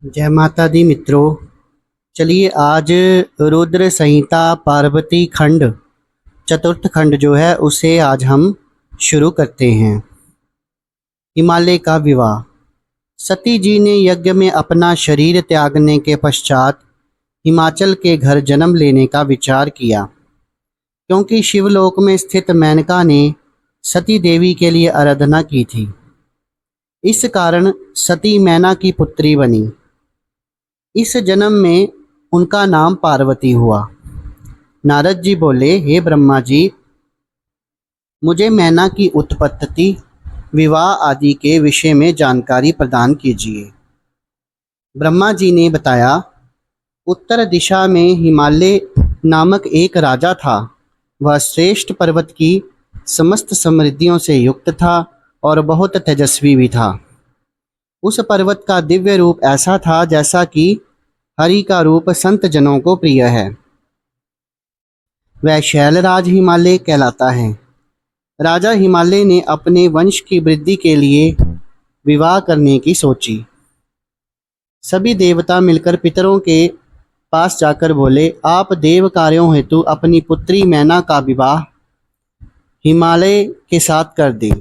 जय माता दी मित्रों। चलिए आज रुद्र संहिता पार्वती खंड चतुर्थ खंड जो है उसे आज हम शुरू करते हैं। हिमालय का विवाह। सती जी ने यज्ञ में अपना शरीर त्यागने के पश्चात हिमाचल के घर जन्म लेने का विचार किया, क्योंकि शिवलोक में स्थित मेनका ने सती देवी के लिए आराधना की थी। इस कारण सती मैना की पुत्री बनी। इस जन्म में उनका नाम पार्वती हुआ। नारद जी बोले, हे ब्रह्मा जी, मुझे मैना की उत्पत्ति, विवाह आदि के विषय में जानकारी प्रदान कीजिए। ब्रह्मा जी ने बताया, उत्तर दिशा में हिमालय नामक एक राजा था। वह श्रेष्ठ पर्वत की समस्त समृद्धियों से युक्त था और बहुत तेजस्वी भी था। उस पर्वत का दिव्य रूप ऐसा था जैसा कि हरि का रूप संत जनों को प्रिय है। वह शैलराज हिमालय कहलाता है। राजा हिमालय ने अपने वंश की वृद्धि के लिए विवाह करने की सोची। सभी देवता मिलकर पितरों के पास जाकर बोले, आप देव कार्यों हेतु अपनी पुत्री मैना का विवाह हिमालय के साथ कर दें।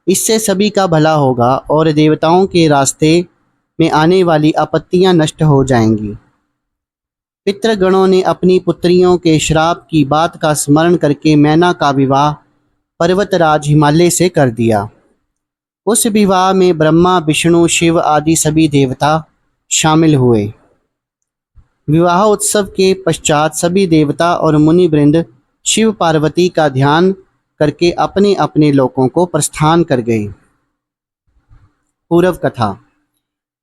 इससे सभी का भला होगा और देवताओं के रास्ते में आने वाली आपत्तियां नष्ट हो जाएंगी। पितृगणों ने अपनी पुत्रियों के श्राप की बात का स्मरण करके मैना का विवाह पर्वतराज हिमालय से कर दिया। उस विवाह में ब्रह्मा, विष्णु, शिव आदि सभी देवता शामिल हुए। विवाह उत्सव के पश्चात सभी देवता और मुनि वृंद शिव पार्वती का ध्यान करके अपने अपने लोकों को प्रस्थान कर गए। पूर्व कथा।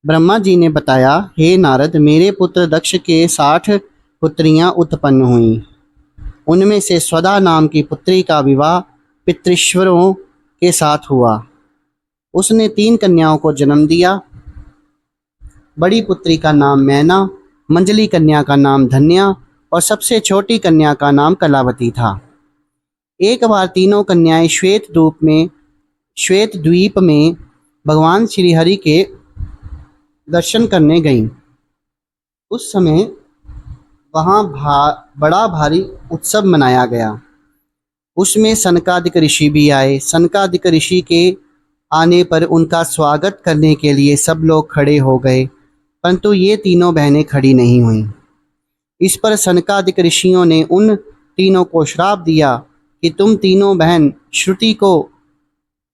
ब्रह्मा जी ने बताया, हे नारद, मेरे पुत्र दक्ष के 60 पुत्रियां उत्पन्न हुईं। उनमें से स्वदा नाम की पुत्री का विवाह पितृश्वरों के साथ हुआ। उसने 3 कन्याओं को जन्म दिया। बड़ी पुत्री का नाम मैना, मंझली कन्या का नाम धन्या और सबसे छोटी कन्या का नाम कलावती था। एक बार तीनों कन्याएं श्वेत द्वीप में भगवान श्री हरि के दर्शन करने गईं। उस समय वहां बड़ा भारी उत्सव मनाया गया। उसमें सनकादिक ऋषि भी आए। सनकादिक ऋषि के आने पर उनका स्वागत करने के लिए सब लोग खड़े हो गए, परंतु ये तीनों बहनें खड़ी नहीं हुईं। इस पर सनकादिक ऋषियों ने उन तीनों को श्राप दिया कि तुम तीनों बहन श्रुति को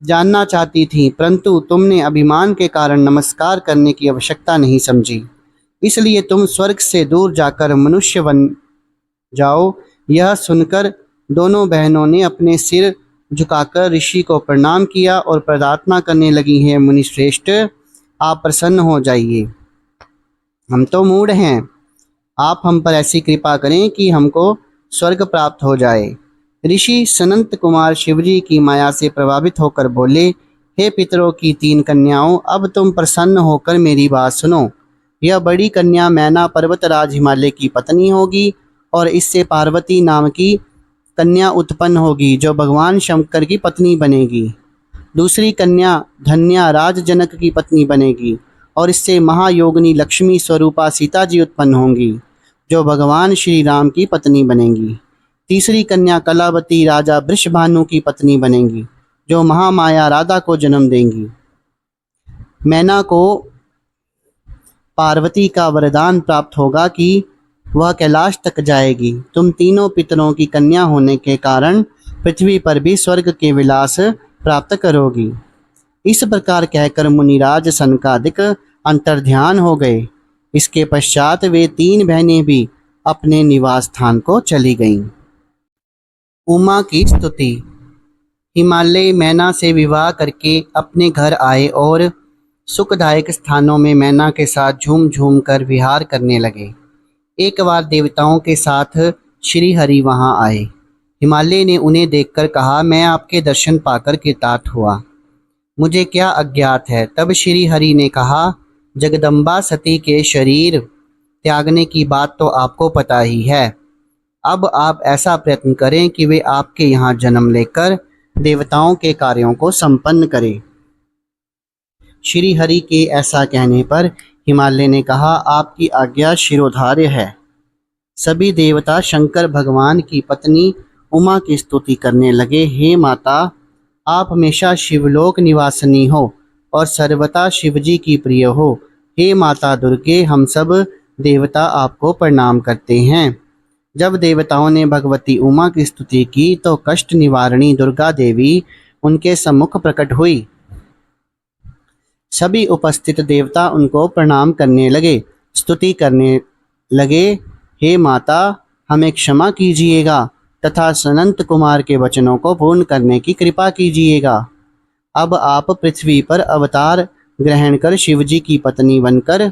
जानना चाहती थीं, परंतु तुमने अभिमान के कारण नमस्कार करने की आवश्यकता नहीं समझी, इसलिए तुम स्वर्ग से दूर जाकर मनुष्य बन जाओ। यह सुनकर दोनों बहनों ने अपने सिर झुकाकर ऋषि को प्रणाम किया और प्रार्थना करने लगी, हैं मुनि श्रेष्ठ, आप प्रसन्न हो जाइए। हम तो मूढ़ हैं, आप हम पर ऐसी कृपा करें कि हमको स्वर्ग प्राप्त हो जाए। ऋषि सनंत कुमार शिवजी की माया से प्रभावित होकर बोले, हे पितरों की 3 कन्याओं, अब तुम प्रसन्न होकर मेरी बात सुनो। यह बड़ी कन्या मैना पर्वतराज हिमालय की पत्नी होगी और इससे पार्वती नाम की कन्या उत्पन्न होगी जो भगवान शंकर की पत्नी बनेगी। दूसरी कन्या धन्या राज जनक की पत्नी बनेगी और इससे महायोगिनी लक्ष्मी स्वरूपा सीता जी उत्पन्न होंगी जो भगवान श्री राम की पत्नी बनेंगी। तीसरी कन्या कलावती राजा वृषभानु की पत्नी बनेंगी जो महामाया राधा को जन्म देंगी। मैना को पार्वती का वरदान प्राप्त होगा कि वह कैलाश तक जाएगी। तुम तीनों पितरों की कन्या होने के कारण पृथ्वी पर भी स्वर्ग के विलास प्राप्त करोगी। इस प्रकार कहकर मुनिराज सनकादिक अंतर्ध्यान हो गए। इसके पश्चात वे 3 बहनें भी अपने निवास स्थान को चली गईं। उमा की स्तुति। हिमालय मैना से विवाह करके अपने घर आए और सुखदायक स्थानों में मैना के साथ झूम झूम कर विहार करने लगे। एक बार देवताओं के साथ श्री हरि वहां आए। हिमालय ने उन्हें देखकर कहा, मैं आपके दर्शन पाकर कृतार्थ हुआ, मुझे क्या अज्ञात है। तब श्री हरि ने कहा, जगदम्बा सती के शरीर त्यागने की बात तो आपको पता ही है। अब आप ऐसा प्रयत्न करें कि वे आपके यहाँ जन्म लेकर देवताओं के कार्यों को संपन्न करें। श्री हरि के ऐसा कहने पर हिमालय ने कहा, आपकी आज्ञा शिरोधार्य है। सभी देवता शंकर भगवान की पत्नी उमा की स्तुति करने लगे। हे माता, आप हमेशा शिवलोक निवासिनी हो और सर्वथा शिवजी की प्रिय हो। हे माता दुर्गे, हम सब देवता आपको प्रणाम करते हैं। जब देवताओं ने भगवती उमा की स्तुति की तो कष्ट निवारिणी दुर्गा देवी उनके सम्मुख प्रकट हुई। सभी उपस्थित देवता उनको प्रणाम करने लगे, स्तुति करने लगे। हे माता, हमें क्षमा कीजिएगा तथा सनंत कुमार के वचनों को पूर्ण करने की कृपा कीजिएगा। अब आप पृथ्वी पर अवतार ग्रहण कर शिवजी की पत्नी बनकर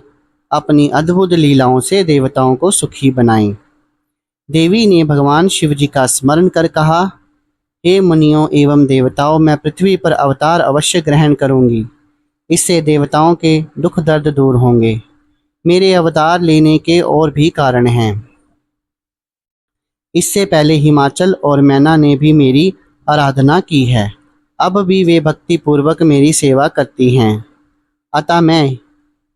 अपनी अद्भुत लीलाओं से देवताओं को सुखी बनाएं। देवी ने भगवान शिवजी का स्मरण कर कहा, हे मुनियों एवं देवताओं, मैं पृथ्वी पर अवतार अवश्य ग्रहण करूंगी। इससे देवताओं के दुख दर्द दूर होंगे। मेरे अवतार लेने के और भी कारण हैं। इससे पहले हिमाचल और मैना ने भी मेरी आराधना की है। अब भी वे भक्ति पूर्वक मेरी सेवा करती हैं। अतः मैं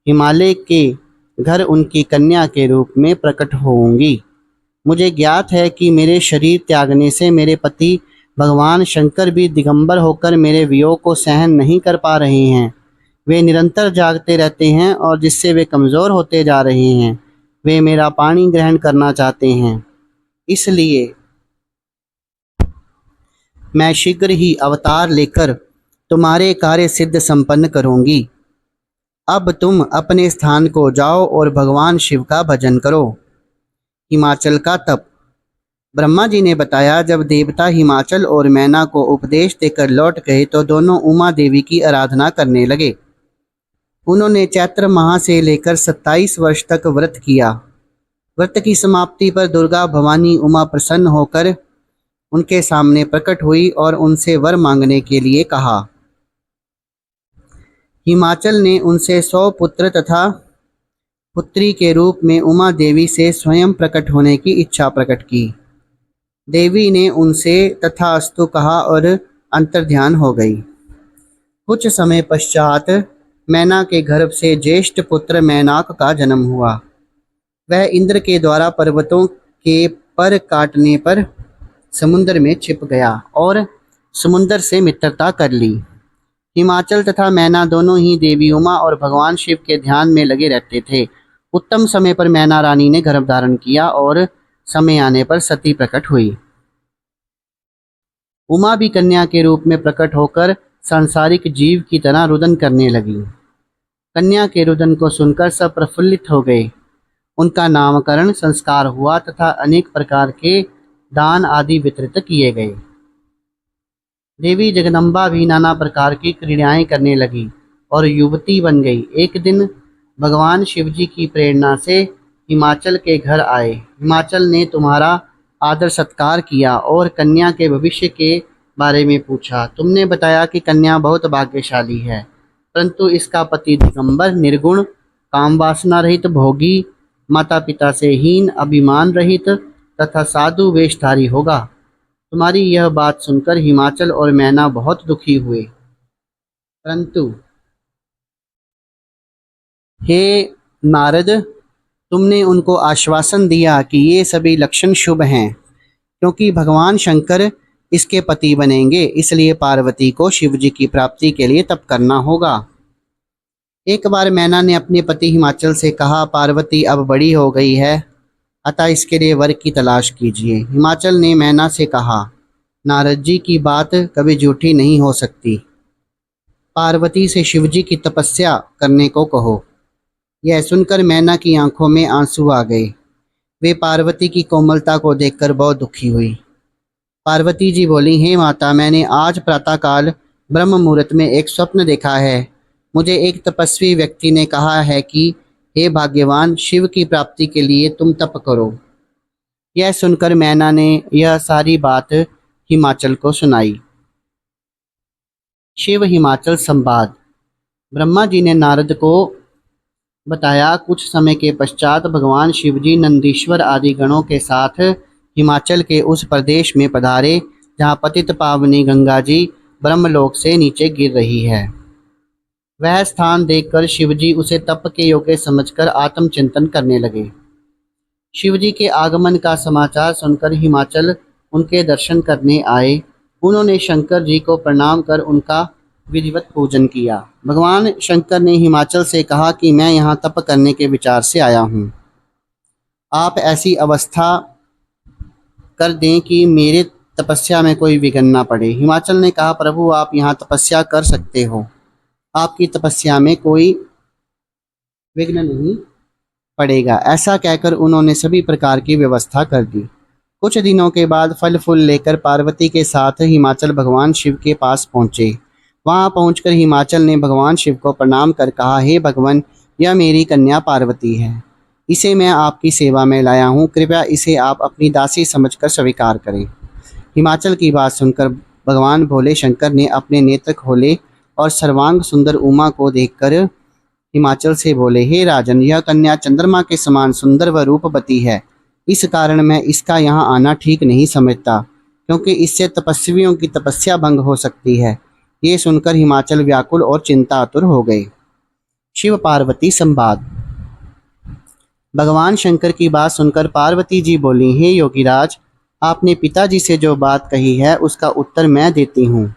हिमालय के घर उनकी कन्या के रूप में प्रकट होऊंगी। मुझे ज्ञात है कि मेरे शरीर त्यागने से मेरे पति भगवान शंकर भी दिगंबर होकर मेरे वियोग को सहन नहीं कर पा रहे हैं। वे निरंतर जागते रहते हैं और जिससे वे कमज़ोर होते जा रहे हैं। वे मेरा पानी ग्रहण करना चाहते हैं, इसलिए मैं शीघ्र ही अवतार लेकर तुम्हारे कार्य सिद्ध संपन्न करूंगी। अब तुम अपने स्थान को जाओ और भगवान शिव का भजन करो। हिमाचल का तप। ब्रह्मा जी ने बताया, जब देवता हिमाचल और मैना को उपदेश देकर लौट गए तो दोनों उमा देवी की आराधना करने लगे। उन्होंने चैत्र माह से लेकर 27 वर्ष तक व्रत किया। व्रत की समाप्ति पर दुर्गा भवानी उमा प्रसन्न होकर उनके सामने प्रकट हुई और उनसे वर मांगने के लिए कहा। हिमाचल ने उनसे 100 पुत्र तथा पुत्री के रूप में उमा देवी से स्वयं प्रकट होने की इच्छा प्रकट की। देवी ने उनसे तथास्तु कहा और अंतर्ध्यान हो गई। कुछ समय पश्चात मैना के गर्भ से ज्येष्ठ पुत्र मैनाक का जन्म हुआ। वह इंद्र के द्वारा पर्वतों के पर काटने पर समुद्र में छिप गया और समुद्र से मित्रता कर ली। हिमाचल तथा मैना दोनों ही देवी उमा और भगवान शिव के ध्यान में लगे रहते थे। उत्तम समय पर मैना रानी ने गर्भ धारण किया और समय आने पर सती प्रकट हुई। उमा भी कन्या के रूप में प्रकट होकर सांसारिक जीव की तरह रुदन करने लगी। कन्या के रुदन को सुनकर सब प्रफुल्लित हो गए। उनका नामकरण संस्कार हुआ तथा अनेक प्रकार के दान आदि वितरित किए गए। देवी जगदम्बा भी नाना प्रकार की क्रीड़ाएं करने लगी और युवती बन गई। एक दिन भगवान शिवजी की प्रेरणा से हिमाचल के घर आए। हिमाचल ने तुम्हारा आदर सत्कार किया और कन्या के भविष्य के बारे में पूछा। तुमने बताया कि कन्या बहुत भाग्यशाली है, परंतु इसका पति दिगंबर, निर्गुण, काम वासना रहित, भोगी, माता पिता से हीन, अभिमान रहित तथा साधु वेशधारी होगा। तुम्हारी यह बात सुनकर हिमाचल और मैना बहुत दुखी हुए, परंतु हे नारद, तुमने उनको आश्वासन दिया कि ये सभी लक्षण शुभ हैं, क्योंकि भगवान शंकर इसके पति बनेंगे, इसलिए पार्वती को शिवजी की प्राप्ति के लिए तप करना होगा। एक बार मैना ने अपने पति हिमाचल से कहा, पार्वती अब बड़ी हो गई है, अतः इसके लिए वर की तलाश कीजिए। हिमाचल ने मैना से कहा, नारद जी की बात कभी झूठी नहीं हो सकती। पार्वती से शिवजी की तपस्या करने को कहो। यह सुनकर मैना की आंखों में आंसू आ गए। वे पार्वती की कोमलता को देखकर बहुत दुखी हुई। पार्वती जी बोली, हे माता, मैंने आज प्रातःकाल ब्रह्म मुहूर्त में एक स्वप्न देखा है। मुझे एक तपस्वी व्यक्ति ने कहा है कि हे भाग्यवान, शिव की प्राप्ति के लिए तुम तप करो। यह सुनकर मैना ने यह सारी बात हिमाचल को सुनाई। शिव हिमाचल संवाद। ब्रह्मा जी ने नारद को बताया, कुछ समय के पश्चात भगवान शिवजी नंदीश्वर आदि गणों के साथ हिमाचल के उस प्रदेश में पधारे जहाँ पतित पावनी गंगा जी ब्रह्मलोक से नीचे गिर रही है। वह स्थान देखकर शिवजी उसे तप के योग्य समझकर आत्मचिंतन करने लगे। शिवजी के आगमन का समाचार सुनकर हिमाचल उनके दर्शन करने आए। उन्होंने शंकर जी को प्रणाम कर उनका विधिवत पूजन किया। भगवान शंकर ने हिमाचल से कहा कि मैं यहाँ तप करने के विचार से आया हूँ। आप ऐसी अवस्था कर दें कि मेरे तपस्या में कोई विघ्न ना पड़े। हिमाचल ने कहा, प्रभु आप यहाँ तपस्या कर सकते हो, आपकी तपस्या में कोई विघ्न नहीं पड़ेगा। ऐसा कहकर उन्होंने सभी प्रकार की व्यवस्था कर दी। कुछ दिनों के बाद फल फूल लेकर पार्वती के साथ हिमाचल भगवान शिव के पास पहुंचे। वहां पहुंचकर हिमाचल ने भगवान शिव को प्रणाम कर कहा, हे भगवान, यह मेरी कन्या पार्वती है, इसे मैं आपकी सेवा में लाया हूँ, कृपया इसे आप अपनी दासी समझकर स्वीकार करें। हिमाचल की बात सुनकर भगवान भोले शंकर ने अपने नेत्र खोले और सर्वांग सुंदर उमा को देखकर हिमाचल से बोले, हे राजन, यह कन्या चंद्रमा के समान सुंदर व रूपवती है। इस कारण मैं इसका यहाँ आना ठीक नहीं समझता, क्योंकि इससे तपस्वियों की तपस्या भंग हो सकती है। ये सुनकर हिमाचल व्याकुल और चिंतातुर हो गए। शिव पार्वती संवाद। भगवान शंकर की बात सुनकर पार्वती जी बोली, हे योगीराज, आपने पिताजी से जो बात कही है उसका उत्तर मैं देती हूँ।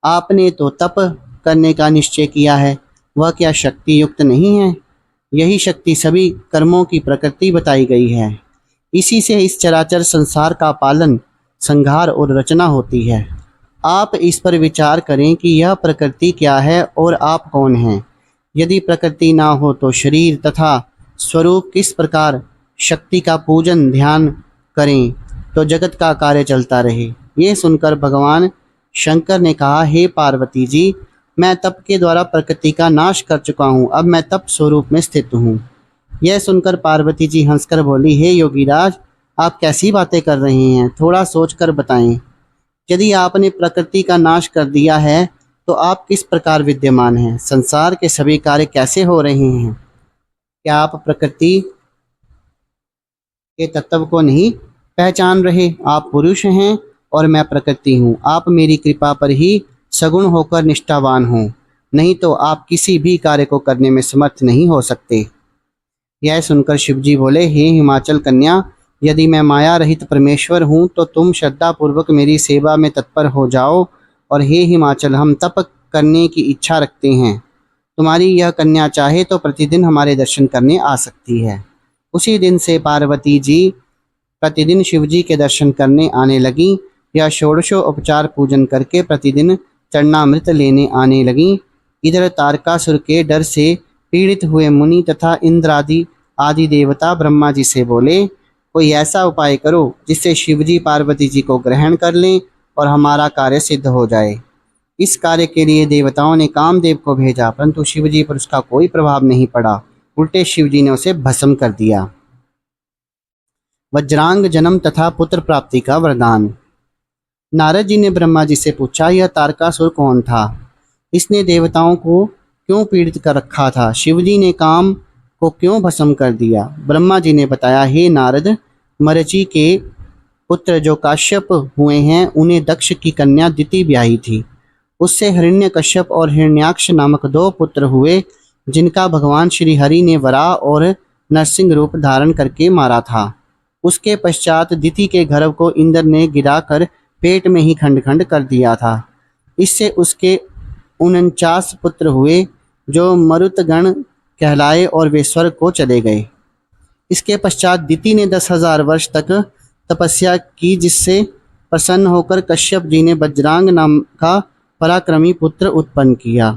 आपने तो तप करने का निश्चय किया है, वह क्या शक्ति युक्त नहीं है? यही शक्ति सभी कर्मों की प्रकृति बताई गई है। इसी से इस चराचर संसार का पालन, संहार और रचना होती है। आप इस पर विचार करें कि यह प्रकृति क्या है और आप कौन हैं। यदि प्रकृति ना हो तो शरीर तथा स्वरूप किस प्रकार शक्ति का पूजन ध्यान करें तो जगत का कार्य चलता रहे। ये सुनकर भगवान शंकर ने कहा, हे पार्वती जी, मैं तप के द्वारा प्रकृति का नाश कर चुका हूँ, अब मैं तप स्वरूप में स्थित हूँ। यह सुनकर पार्वती जी हंसकर बोली, हे योगीराज, आप कैसी बातें कर रहे हैं, थोड़ा सोचकर बताएं। यदि आपने प्रकृति का नाश कर दिया है तो आप किस प्रकार विद्यमान हैं? संसार के सभी कार्य कैसे हो रहे हैं? क्या आप प्रकृति के तत्व को नहीं पहचान रहे? आप पुरुष हैं और मैं प्रकृति हूँ। आप मेरी कृपा पर ही सगुण होकर निष्ठावान हो, नहीं तो आप किसी भी कार्य को करने में समर्थ नहीं हो सकते। यह सुनकर शिवजी बोले, हे हिमाचल कन्या, यदि मैं माया रहित परमेश्वर हूँ तो तुम श्रद्धा पूर्वक मेरी सेवा में तत्पर हो जाओ। और हे हिमाचल, हम तप करने की इच्छा रखते हैं। तुम्हारी यह कन्या चाहे तो प्रतिदिन हमारे दर्शन करने आ सकती है। उसी दिन से पार्वती जी प्रतिदिन शिवजी के दर्शन करने आने लगी। यह षोडशों उपचार पूजन करके प्रतिदिन चरणामृत लेने आने लगी। इधर तारकासुर के डर से पीड़ित हुए मुनि तथा इंद्र आदि देवता ब्रह्मा जी से बोले, कोई ऐसा उपाय करो जिससे शिवजी पार्वती जी को ग्रहण कर लें और हमारा कार्य सिद्ध हो जाए। इस कार्य के लिए देवताओं ने कामदेव को भेजा, परंतु शिवजी पर उसका कोई प्रभाव नहीं पड़ा। उल्टे शिवजी ने उसे भस्म कर दिया। वज्रांग जन्म तथा पुत्र प्राप्ति का वरदान। नारद जी ने ब्रह्मा जी से पूछा, यह तारकासुर कौन था? इसने देवताओं को क्यों पीड़ित कर रखा था? शिवजी ने काम को क्यों भस्म कर दिया? ब्रह्मा जी ने बताया, हे नारद, मरीचि के पुत्र जो काश्यप हुए हैं उन्हें दक्ष की कन्या दिति ब्याही थी। उससे हिरण्यकश्यप और हिरण्याक्ष नामक दो पुत्र हुए, जिनका भगवान श्री हरि ने वराह और नरसिंह रूप धारण करके मारा था। उसके पश्चात दिति के गर्भ को इंद्र ने गिराकर पेट में ही खंड खंड कर दिया था। इससे उसके 49 पुत्र हुए जो मरुतगण कहलाए और वे स्वर्ग को चले गए। इसके पश्चात दिति ने 10,000 वर्ष तक तपस्या की, जिससे प्रसन्न होकर कश्यप जी ने वज्रांग नाम का पराक्रमी पुत्र उत्पन्न किया।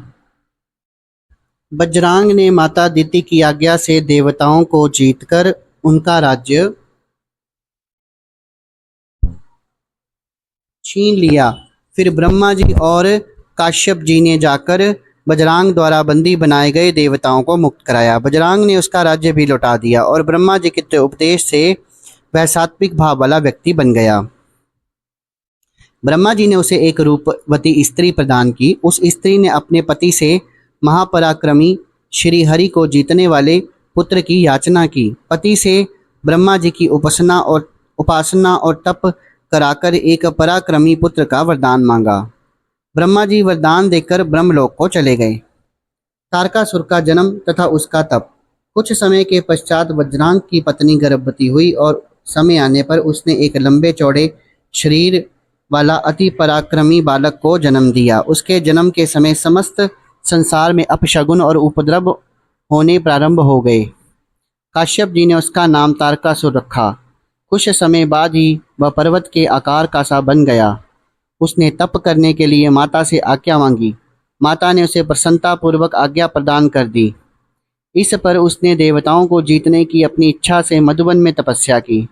वज्रांग ने माता दिति की आज्ञा से देवताओं को जीतकर उनका राज्य छीन लिया। फिर ब्रह्मा जी और काश्यप जी ने जाकर बजरांग द्वारा बंदी बनाए गए देवताओं को मुक्त कराया। बजरांग ने उसका राज्य भी लौटा दिया और ब्रह्मा जी के उपदेश से वह सात्विक भाव वाला व्यक्ति बन गया। ब्रह्मा जी ने उसे एक रूपवती स्त्री प्रदान की। उस स्त्री ने अपने पति से महापराक्रमी श्री हरि को जीतने वाले पुत्र की याचना की। पति से ब्रह्मा जी की उपासना और तप कराकर एक पराक्रमी पुत्र का वरदान मांगा। ब्रह्मा जी वरदान देकर ब्रह्मलोक को चले गए। तारकासुर का जन्म तथा उसका तप। कुछ समय के पश्चात वज्रांग की पत्नी गर्भवती हुई और समय आने पर उसने एक लंबे चौड़े शरीर वाला अति पराक्रमी बालक को जन्म दिया। उसके जन्म के समय समस्त संसार में अपशगुन और उपद्रव होने प्रारंभ हो गए। काश्यप जी ने उसका नाम तारकासुर रखा। कुछ समय बाद ही वह पर्वत के आकार का सा बन गया। उसने तप करने के लिए माता से आज्ञा मांगी। माता ने उसे प्रसन्नतापूर्वक आज्ञा प्रदान कर दी। इस पर उसने देवताओं को जीतने की अपनी इच्छा से मधुवन में तपस्या की।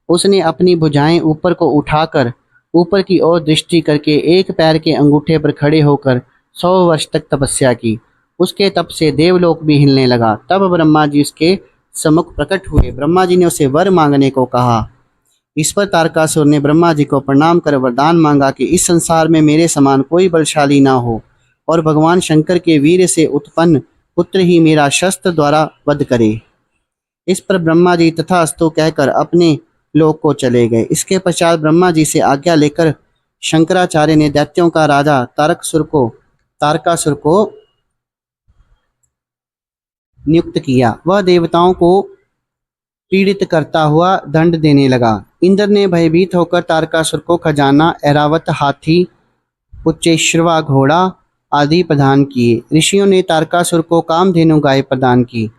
उसने अपनी भुजाएं ऊपर को उठाकर ऊपर की ओर दृष्टि करके एक पैर के अंगूठे पर खड़े होकर 100 वर्ष तक तपस्या की। उसके तप से देवलोक भी हिलने लगा। तब ब्रह्मा जी उसके सम्मुख प्रकट हुए। ब्रह्मा जी ने उसे वर मांगने को कहा। इस पर तारकासुर ने ब्रह्मा जी को प्रणाम कर वरदान मांगा कि इस संसार में मेरे समान कोई बलशाली ना हो और भगवान शंकर के वीर से उत्पन्न पुत्र ही मेरा शस्त्र द्वारा वध करे। इस पर ब्रह्मा जी तथास्तु कहकर अपने लोक को चले गए। इसके पश्चात ब्रह्मा जी से आज्ञा लेकर शंकराचार्य ने दैत्यों का राजा तारकासुर को नियुक्त किया। वह देवताओं को पीड़ित करता हुआ दंड देने लगा। इंद्र ने भयभीत होकर तारकासुर को खजाना, ऐरावत हाथी, उच्चैश्रवा घोड़ा आदि प्रदान किए। ऋषियों ने तारकासुर को कामधेनु गाय प्रदान की।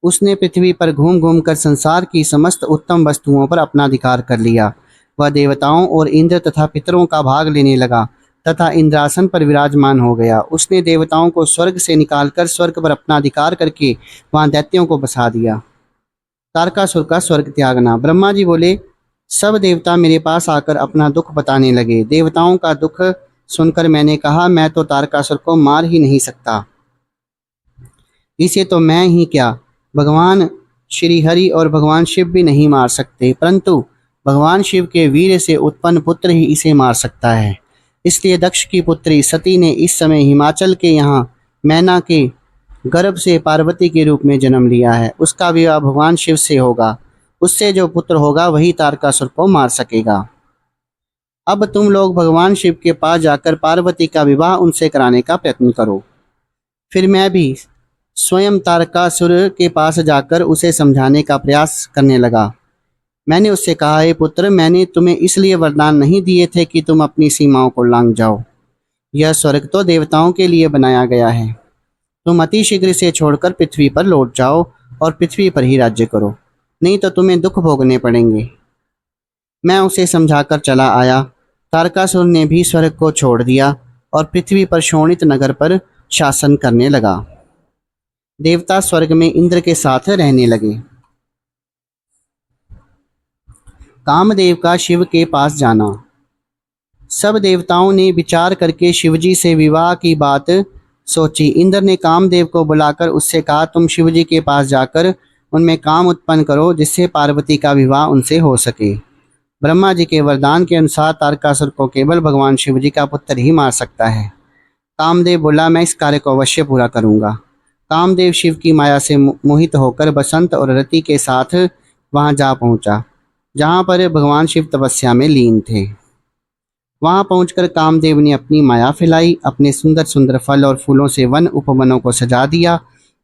उसने पृथ्वी पर घूम घूम कर संसार की समस्त उत्तम वस्तुओं पर अपना अधिकार कर लिया। वह देवताओं और इंद्र तथा पितरों का भाग लेने लगा तथा इंद्रासन पर विराजमान हो गया। उसने देवताओं को स्वर्ग से निकालकर स्वर्ग पर अपना अधिकार करके वहां दैत्यों को बसा दिया। तारकासुर का स्वर्ग त्यागना। ब्रह्मा जी बोले, सब देवता मेरे पास आकर अपना दुख बताने लगे। देवताओं का दुख सुनकर मैंने कहा, मैं तो तारकासुर को मार ही नहीं सकता। इसे तो मैं ही क्या, भगवान श्री हरि और भगवान शिव भी नहीं मार सकते, परंतु भगवान शिव के वीर से उत्पन्न पुत्र ही इसे मार सकता है। इसलिए दक्ष की पुत्री सती ने इस समय हिमाचल के यहाँ मैना के गर्भ से पार्वती के रूप में जन्म लिया है। उसका विवाह भगवान शिव से होगा। उससे जो पुत्र होगा वही तारकासुर को मार सकेगा। अब तुम लोग भगवान शिव के पास जाकर पार्वती का विवाह उनसे कराने का प्रयत्न करो। फिर मैं भी स्वयं तारकासुर के पास जाकर उसे समझाने का प्रयास करने लगा। मैंने उससे कहा, हे पुत्र, मैंने तुम्हें इसलिए वरदान नहीं दिए थे कि तुम अपनी सीमाओं को लांघ जाओ। यह स्वर्ग तो देवताओं के लिए बनाया गया है। तुम अति शीघ्र से छोड़कर पृथ्वी पर लौट जाओ और पृथ्वी पर ही राज्य करो, नहीं तो तुम्हें दुख भोगने पड़ेंगे। मैं उसे समझाकर चला आया। तारकासुर ने भी स्वर्ग को छोड़ दिया और पृथ्वी पर शोणित नगर पर शासन करने लगा। देवता स्वर्ग में इंद्र के साथ रहने लगे। कामदेव का शिव के पास जाना। सब देवताओं ने विचार करके शिवजी से विवाह की बात सोची। इंद्र ने कामदेव को बुलाकर उससे कहा, तुम शिवजी के पास जाकर उनमें काम उत्पन्न करो जिससे पार्वती का विवाह उनसे हो सके। ब्रह्मा जी के वरदान के अनुसार तारकासुर को केवल भगवान शिवजी का पुत्र ही मार सकता है। कामदेव बोला, मैं इस कार्य को अवश्य पूरा करूंगा। कामदेव शिव की माया से मोहित होकर बसंत और रति के साथ वहां जा पहुंचा, जहां पर भगवान शिव तपस्या में लीन थे। वहां पहुंचकर कामदेव ने अपनी माया फैलाई। अपने सुंदर सुंदर फल और फूलों से वन उपवनों को सजा दिया।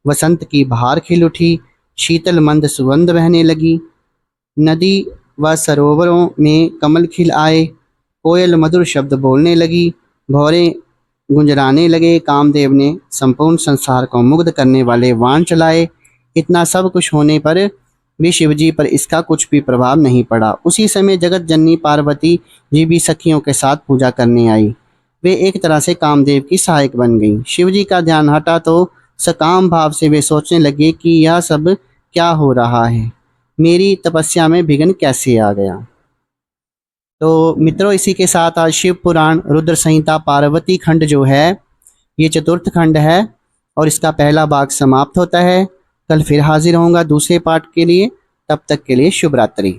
वसंत की बहार खिल उठी, शीतल मंद सुगंध बहने लगी। नदी व सरोवरों में कमल खिल आए। कोयल मधुर शब्द बोलने लगी, भौरे गुंजराने लगे। कामदेव ने संपूर्ण संसार को मुग्ध करने वाले वाण चलाए। इतना सब कुछ होने पर भी शिवजी पर इसका कुछ भी प्रभाव नहीं पड़ा। उसी समय जगत जननी पार्वती जी भी सखियों के साथ पूजा करने आई। वे एक तरह से कामदेव की सहायक बन गईं। शिवजी का ध्यान हटा तो सकाम भाव से वे सोचने लगे कि यह सब क्या हो रहा है, मेरी तपस्या में विघ्न कैसे आ गया। तो मित्रों, इसी के साथ आज शिव पुराण रुद्र संहिता पार्वती खंड जो है ये चतुर्थ खंड है और इसका पहला भाग समाप्त होता है। कल फिर हाजिर होऊंगा दूसरे पार्ट के लिए। तब तक के लिए शुभ रात्रि।